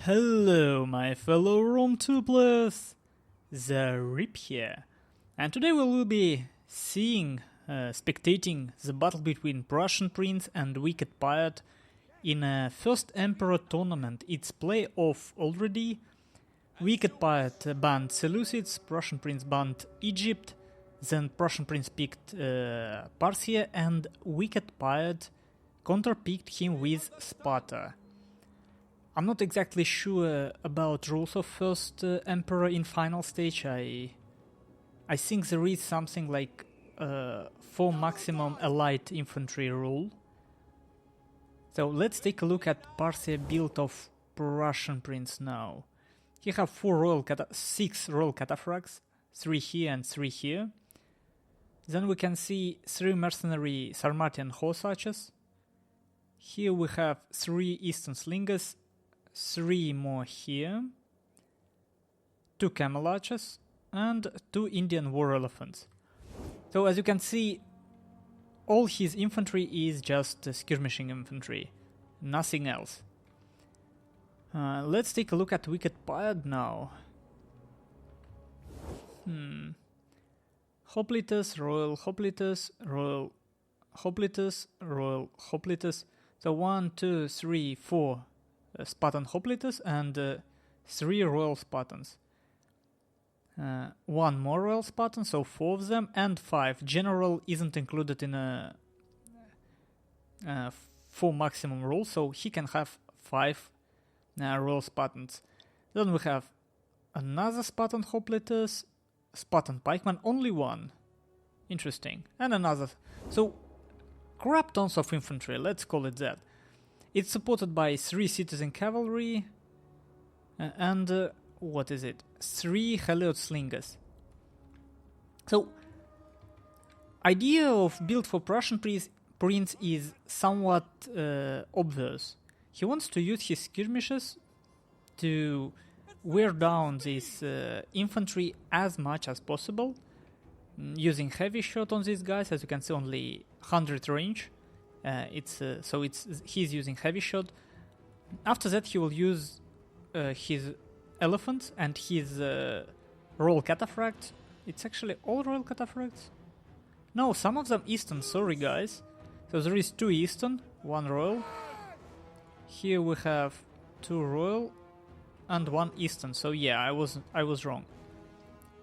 Hello, my fellow Rome 2 players, Zaript here, and today we will be spectating the battle between Prussian Prince and Wicked Pirate in a first Emperor tournament. It's playoff already. Wicked Pirate banned Seleucids, Prussian Prince banned Egypt, then Prussian Prince picked Parthia, and Wicked Pirate counterpicked him with Sparta. I'm not exactly sure about rules of first Emperor in final stage. I think there is something like 4 maximum allied infantry rule. So let's take a look at Parthia build of Prussian Prince now. He have 6 royal cataphracts, 3 here and 3 here. Then we can see 3 mercenary Sarmatian horse archers. Here we have 3 eastern slingers, 3 more here, 2 camel archers, and 2 Indian war elephants. So as you can see, all his infantry is just skirmishing infantry, nothing else. Let's take a look at Wicked Pirate now. Hoplites, royal hoplites, royal hoplites, royal hoplites. So 1, 2, 3, 4 Spartan hoplites and 3 royal Spartans. 1 more royal Spartan, so 4 of them, and 5. General isn't included in a 4 maximum rule, so he can have 5 royal Spartans. Then we have another Spartan hoplites, Spartan pikeman, only 1. Interesting. And another. So crap tons of infantry, let's call it that. It's supported by 3 citizen cavalry and what is it? 3 Heliod slingers. So, idea of build for Prussian Prince is somewhat obvious. He wants to use his skirmishes to wear down this infantry as much as possible, using heavy shot on these guys. As you can see, only 100 range. He's using heavy shot. After that, he will use his elephants and his royal cataphract. It's actually all royal cataphracts. No, some of them eastern. Sorry, guys. So there is 2 eastern, 1 royal. Here we have 2 royal and 1 eastern. So yeah, I was wrong.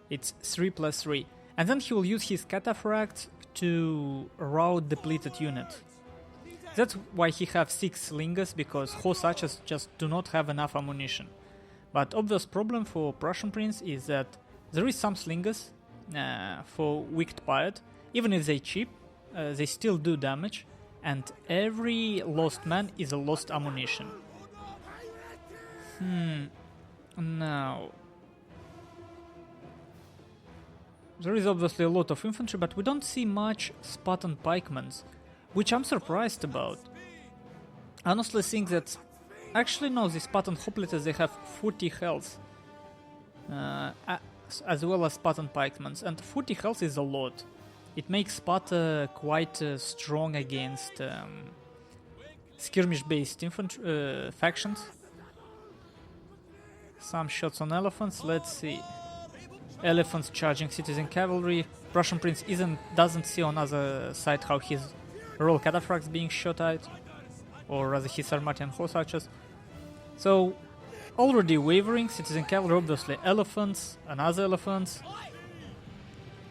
It's 3 plus 3, and then he will use his cataphract to rout depleted units. That's why he have 6 slingers, because horse archers just do not have enough ammunition. But obvious problem for Prussian Prince is that there is some slingers for Wicked Pirate. Even if they cheap, they still do damage, and every lost man is a lost ammunition. Now, there is obviously a lot of infantry, but we don't see much Spartan pikemans, which I'm surprised about. I honestly think that... Actually no, the Spartan hoplites, they have 40 health. As well as Spartan pikemans, and 40 health is a lot. It makes Sparta quite strong against skirmish-based factions. Some shots on elephants, let's see. Elephants charging citizen cavalry. Prussian Prince doesn't see on other side how his royal cataphracts being shot at, or rather his Sarmatian horse archers. So already wavering, citizen cavalry, obviously elephants, another elephants,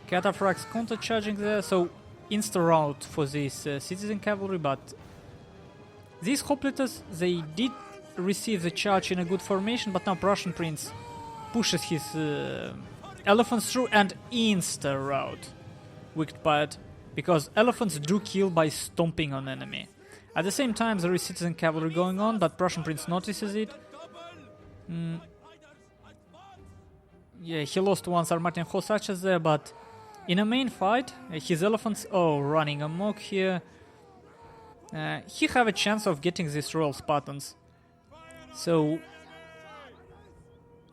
cataphracts counter charging there, so insta rout for this citizen cavalry. But these hoplites, they did receive the charge in a good formation, but now Prussian Prince pushes his elephants through and insta rout Wicked Pirate, because elephants do kill by stomping on enemy. At the same time, there is citizen cavalry going on, but Prussian Prince notices it. Yeah, he lost 1 Sarmatian horse archers there, but in a main fight, his elephants, running amok here. He have a chance of getting these royal Spartans. So,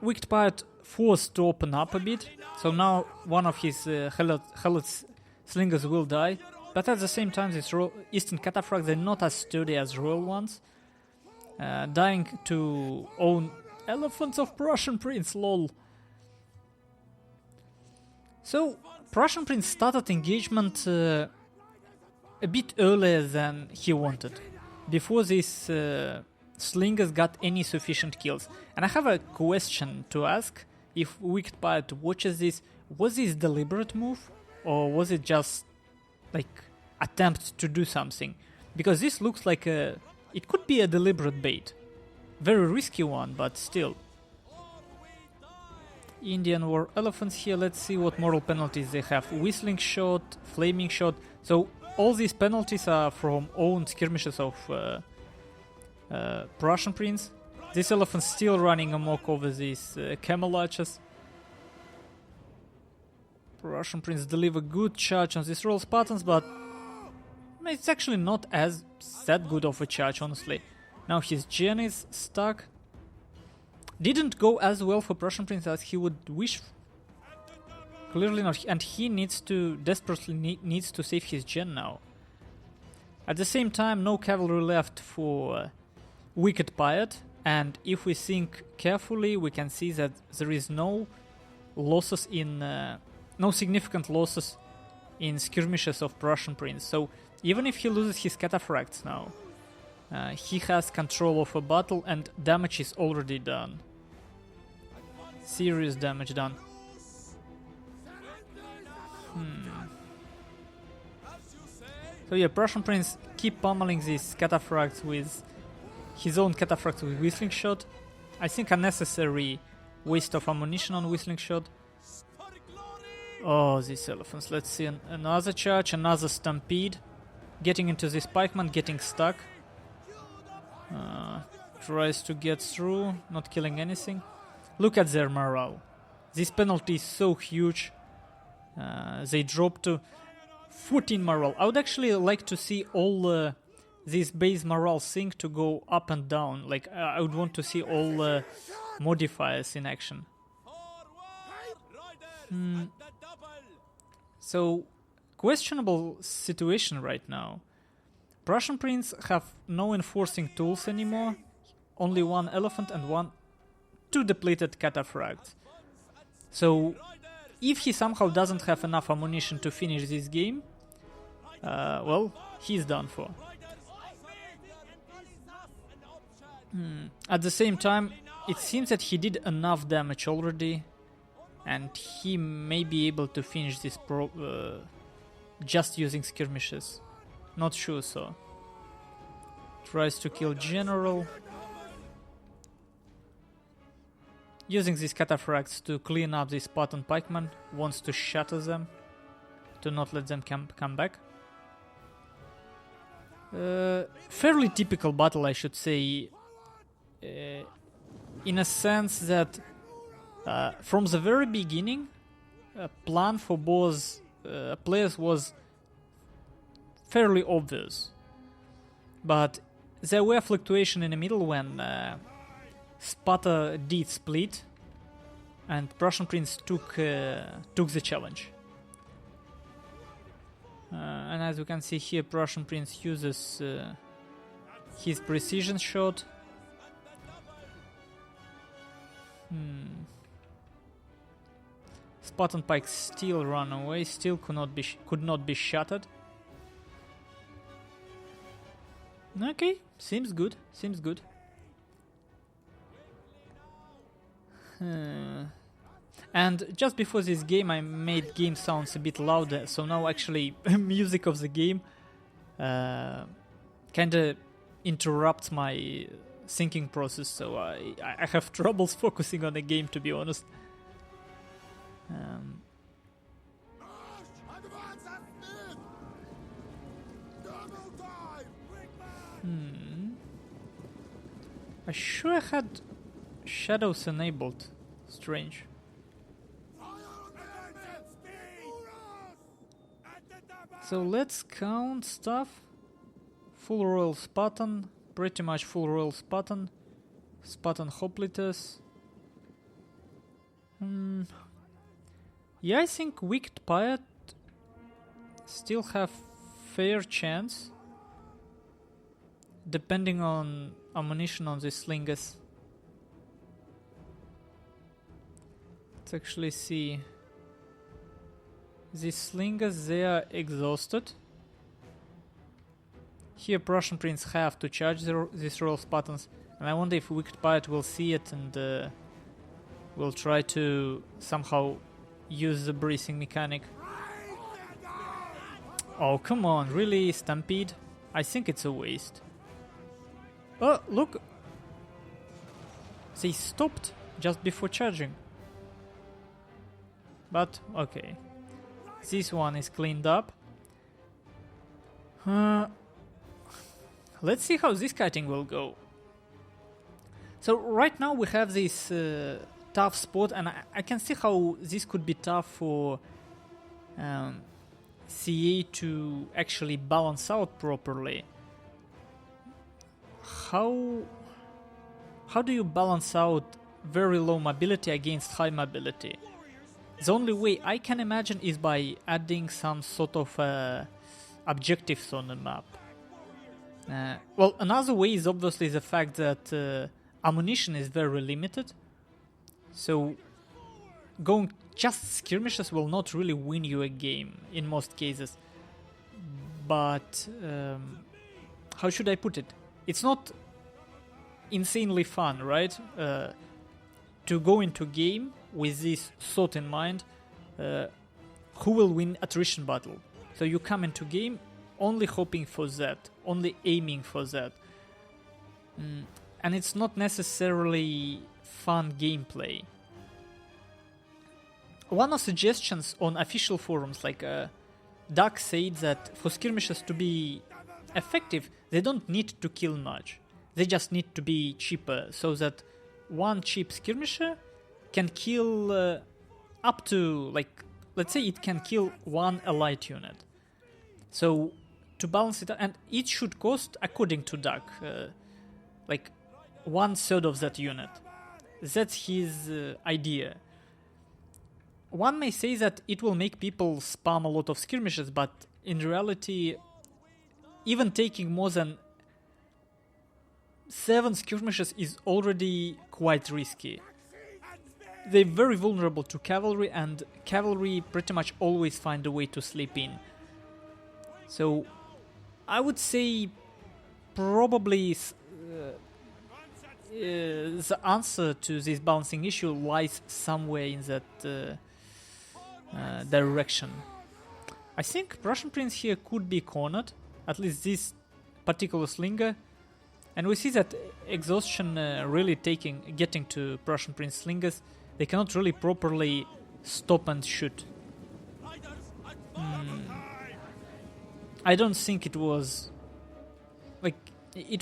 Wicked Pirate forced to open up a bit. So now one of his Helot slingers will die. But at the same time, these eastern cataphracts, they're not as sturdy as royal ones. Dying to own Elephants of Prussian Prince, lol. So, Prussian Prince started engagement a bit earlier than he wanted, before these slingers got any sufficient kills. And I have a question to ask. If Wicked Pirate watches this, was this deliberate move? Or was it just like attempt to do something? Because this looks like it could be a deliberate bait. Very risky one, but still. Indian War Elephants here. Let's see what moral penalties they have. Whistling Shot, Flaming Shot. So all these penalties are from own skirmishes of Prussian Prince. This elephant still running amok over these camel archers. Prussian Prince deliver good charge on these Royal Spartans, but it's actually not as that good of a charge, honestly. Now his gen is stuck. Didn't go as well for Prussian Prince as he would wish. Clearly not, and he needs to desperately needs to save his gen now. At the same time, no cavalry left for Wicked Pirate, and if we think carefully, we can see that there is no losses in no significant losses in skirmishes of Prussian Prince. So even if he loses his cataphracts now, he has control of a battle, and damage is already done. Serious damage done. So yeah, Prussian Prince keep pummeling these cataphracts with his own cataphracts with Whistling Shot. I think unnecessary waste of ammunition on Whistling Shot. Oh, these elephants. Let's see another charge, another stampede. Getting into this pikeman, getting stuck. Tries to get through, not killing anything. Look at their morale. This penalty is so huge. They drop to 14 morale. I would actually like to see all this base morale thing to go up and down. Like, I would want to see all modifiers in action. So, questionable situation right now. Prussian Prince have no enforcing tools anymore. Only one elephant and two depleted cataphracts. So, if he somehow doesn't have enough ammunition to finish this game, well, he's done for. At the same time, it seems that he did enough damage already, and he may be able to finish this just using skirmishes. Not sure so. Tries to kill General. Using these cataphracts to clean up the Spartan pikemen. Wants to shatter them. To not let them come back. Fairly typical battle, I should say. In a sense that from the very beginning, plan for both players was fairly obvious. But there were fluctuations in the middle when Sparta did split and Prussian Prince took the challenge. And as we can see here, Prussian Prince uses his precision shot. Spartan pike still run away, still could not be shattered. Okay, seems good. And just before this game, I made game sounds a bit louder, so now actually music of the game kinda interrupts my thinking process, so I have troubles focusing on the game, to be honest. I sure I had shadows enabled. Strange. So let's count stuff. Full Royal Spartan, pretty much full Royal Spartan. Spartan hoplites. Yeah, I think Wicked Pirate still have fair chance, depending on ammunition on the slingers. Let's actually see. These slingers, they are exhausted. Here Prussian Prince have to charge these Royal Spartans, and I wonder if Wicked Pirate will see it and will try to somehow use the bracing mechanic. Oh, come on, really, Stampede? I think it's a waste. Oh, look! They stopped just before charging. But, okay. This one is cleaned up. Let's see how this kiting will go. So right now we have this tough spot, and I can see how this could be tough for CA to actually balance out properly. How do you balance out very low mobility against high mobility? The only way I can imagine is by adding some sort of objectives on the map. Well, another way is obviously the fact that ammunition is very limited. So going just skirmishes will not really win you a game in most cases. But how should I put it? It's not insanely fun, right? To go into game with this thought in mind, who will win attrition battle? So you come into game only hoping for that, only aiming for that. And it's not necessarily fun gameplay. One of the suggestions on official forums, like Duck said that for skirmishes to be effective, they don't need to kill much. They just need to be cheaper, so that one cheap skirmisher can kill up to, like, let's say it can kill one allied unit. So to balance it out, and it should cost, according to Duck, like 1/3 of that unit. That's his idea. One may say that it will make people spam a lot of skirmishes, but in reality, even taking more than 7 skirmishes is already quite risky. They're very vulnerable to cavalry, and cavalry pretty much always find a way to slip in. So I would say probably the answer to this balancing issue lies somewhere in that direction. I think Prussian Prince here could be cornered, at least this particular slinger. And we see that exhaustion really getting to Prussian Prince slingers. They cannot really properly stop and shoot. I don't think it was like it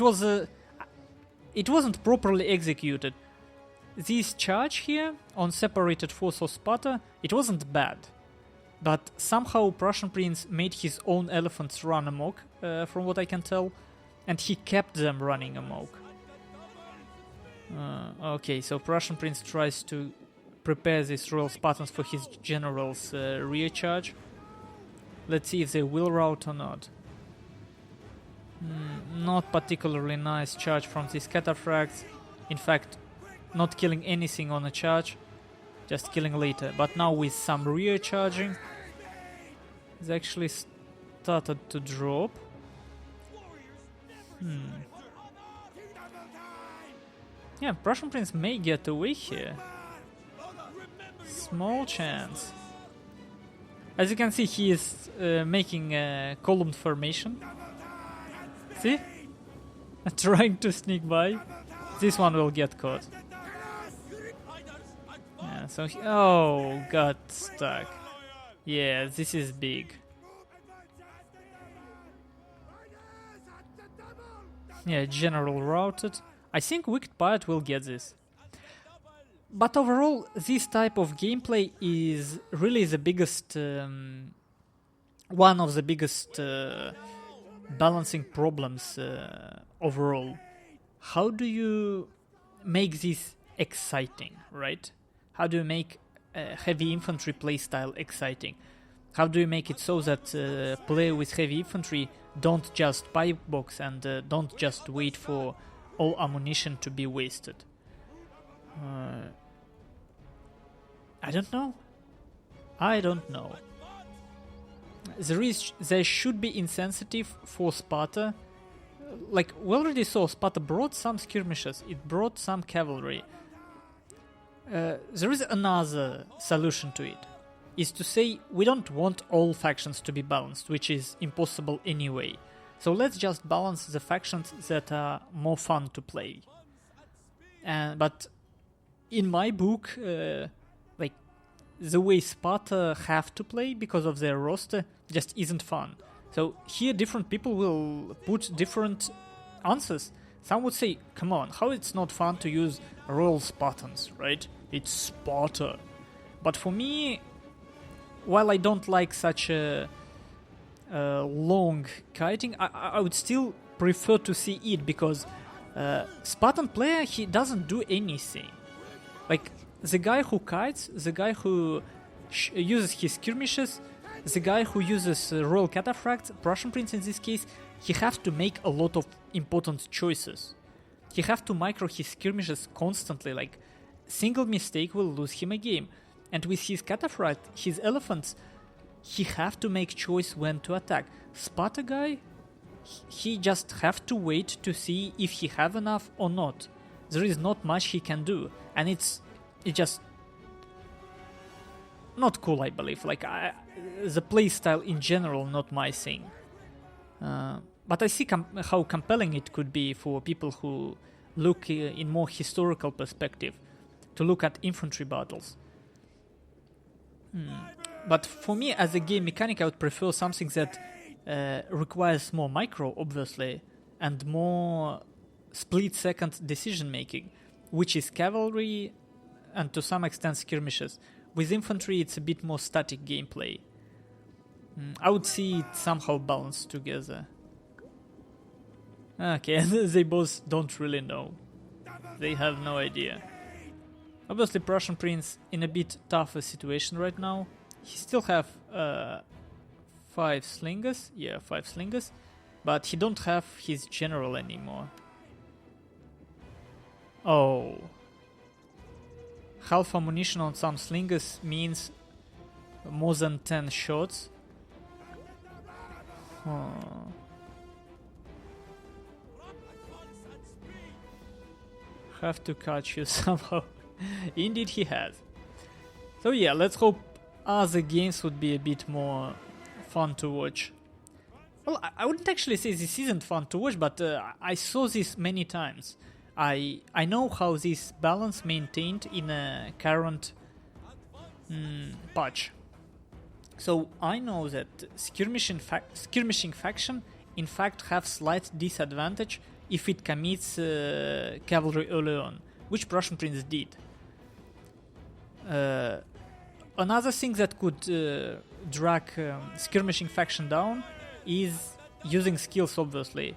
wasn't properly executed. This charge here on separated force of Sparta, it wasn't bad, but somehow Prussian Prince made his own elephants run amok, from what I can tell, and he kept them running amok. Okay, so Prussian Prince tries to prepare these Royal Spartans for his general's rear charge. Let's see if they will rout or not. Not particularly nice charge from these cataphracts. In fact, not killing anything on a charge, just killing later. But now with some rear charging, they actually started to drop. Yeah, Prussian Prince may get away here. Small chance. As you can see, he is making a column formation. See? Trying to sneak by. This one will get caught. Yeah, so got stuck. Yeah, this is big. Yeah, general routed. I think Wicked Pirate will get this. But overall, this type of gameplay is really the biggest, one of the biggest balancing problems overall. How do you make this exciting, right? How do you make heavy infantry playstyle exciting? How do you make it so that player with heavy infantry don't just pipe box and don't just wait for all ammunition to be wasted? I don't know. There should be insensitive for Sparta. Like, we already saw, Sparta brought some skirmishes, it brought some cavalry. There is another solution to it, is to say we don't want all factions to be balanced, which is impossible anyway. So let's just balance the factions that are more fun to play. But in my book, like, the way Sparta have to play because of their roster just isn't fun. So here different people will put different answers. Some would say, come on, how it's not fun to use Royal Spartans, right? It's Sparta. But for me, while I don't like such a long kiting, I would still prefer to see it, because Spartan player, he doesn't do anything. Like, the guy who kites, the guy who uses his skirmishes, the guy who uses royal cataphracts, Prussian Prince in this case, he has to make a lot of important choices. He has to micro his skirmishes constantly, like, single mistake will lose him a game. And with his cataphract, his elephants, he have to make choice when to attack. Sparta guy, he just have to wait to see if he have enough or not. There is not much he can do, and it's just not cool, I believe. Like, the playstyle in general, not my thing. But I see how compelling it could be for people who look in more historical perspective, to look at infantry battles. But for me, as a game mechanic, I would prefer something that requires more micro, obviously, and more split-second decision-making, which is cavalry and to some extent skirmishes. With infantry, it's a bit more static gameplay. I would see it somehow balanced together. Okay, they both don't really know. They have no idea. Obviously, Prussian Prince in a bit tougher situation right now. He still have 5 slingers. Yeah, 5 slingers. But he don't have his general anymore. Oh. Half ammunition on some slingers means more than 10 shots. Have to catch you somehow. Indeed he has. So yeah, let's hope other games would be a bit more fun to watch. Well, I wouldn't actually say this isn't fun to watch, but I saw this many times. I know how this balance maintained in a current patch. So I know that skirmishing faction in fact have slight disadvantage if it commits cavalry early on, which Prussian Prince did. Another thing that could drag skirmishing faction down is using skills, obviously.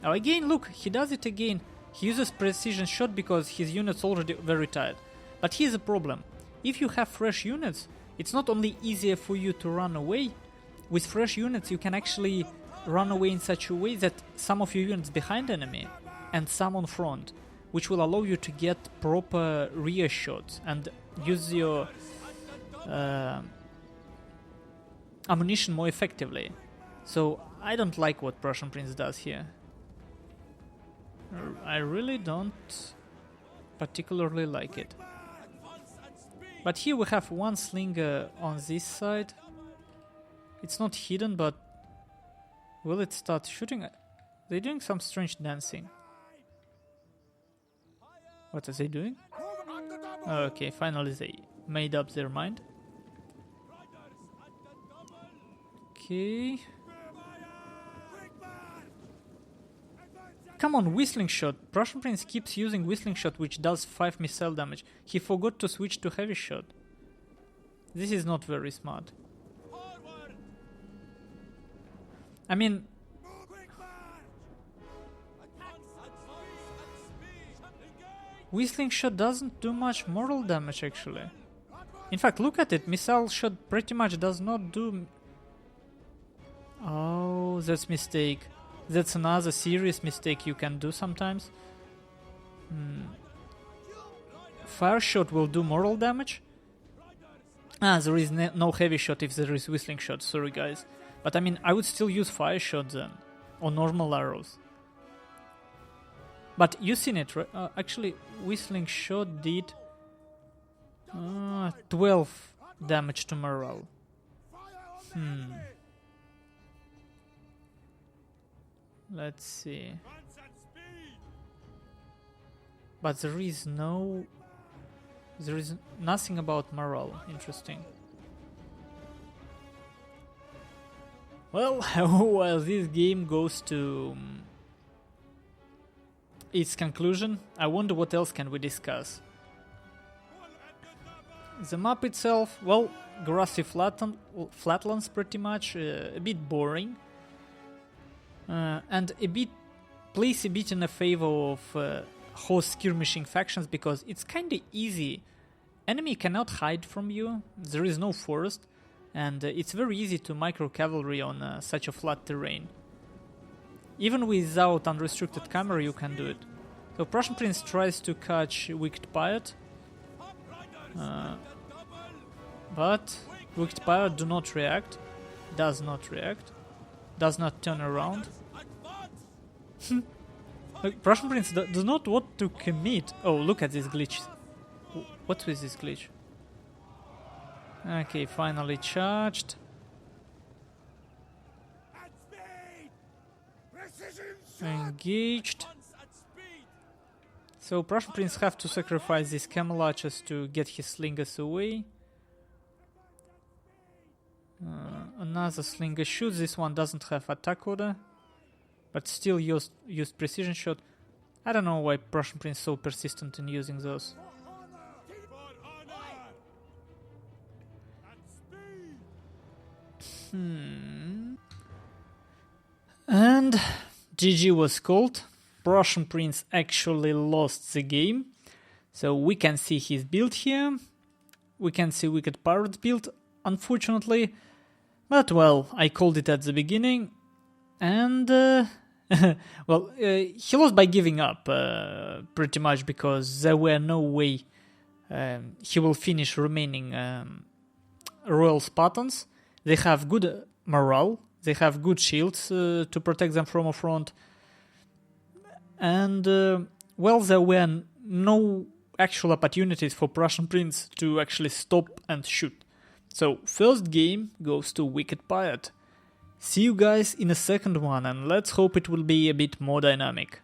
Now again, look, he does it again. He uses precision shot because his unit's already very tired. But here's a problem. If you have fresh units, it's not only easier for you to run away. With fresh units, you can actually run away in such a way that some of your units behind enemy and some on front, which will allow you to get proper rear shots and use your ammunition more effectively. So I don't like what Prussian Prince does here. I really don't particularly like it. But here we have one slinger on this side. It's not hidden, but will it start shooting? They're doing some strange dancing. What are they doing? Okay, finally they made up their mind. Okay. Come on, whistling shot. Prussian Prince keeps using whistling shot, which does 5 missile damage. He forgot to switch to heavy shot. This is not very smart. I mean, whistling shot doesn't do much mortal damage actually. In fact, look at it. Missile shot pretty much does not do. Oh, that's mistake. That's another serious mistake you can do sometimes. Fire shot will do mortal damage, There is no heavy shot if there is whistling shot, sorry guys. But I mean, I would still use fire shot then, or normal arrows. But you seen it, right? Actually, whistling shot did 12 damage to morale. Let's see. But there is nothing about morale. Interesting. Well, while this game goes to its conclusion, I wonder what else can we discuss. The map itself, well, grassy flatlands pretty much, a bit boring, and plays a bit in a favor of horse skirmishing factions because it's kinda easy. Enemy cannot hide from you, there is no forest, and it's very easy to micro cavalry on such a flat terrain. Even without unrestricted camera you can do it. So Prussian Prince tries to catch Wicked Pirate, but Wicked Pirate does not react, does not turn around. Prussian Prince does not want to commit. Oh, look at this glitch. What was this glitch? Okay, finally charged. Engaged. So Prussian Prince have to sacrifice these camel archers to get his slingers away. Another slinger shoots. This one doesn't have attack order, but still used precision shot. I don't know why Prussian Prince is so persistent in using those. And GG was called. Prussian Prince actually lost the game. So we can see his build here. We can see Wicked Pirate's build, unfortunately. But well, I called it at the beginning. And well, he lost by giving up, pretty much, because there were no way he will finish remaining Royal Spartans. They have good morale, they have good shields to protect them from a front, and well, there were no actual opportunities for Prussian Prince to actually stop and shoot. So first game goes to Wicked Pirate. See you guys in a second one, and let's hope it will be a bit more dynamic.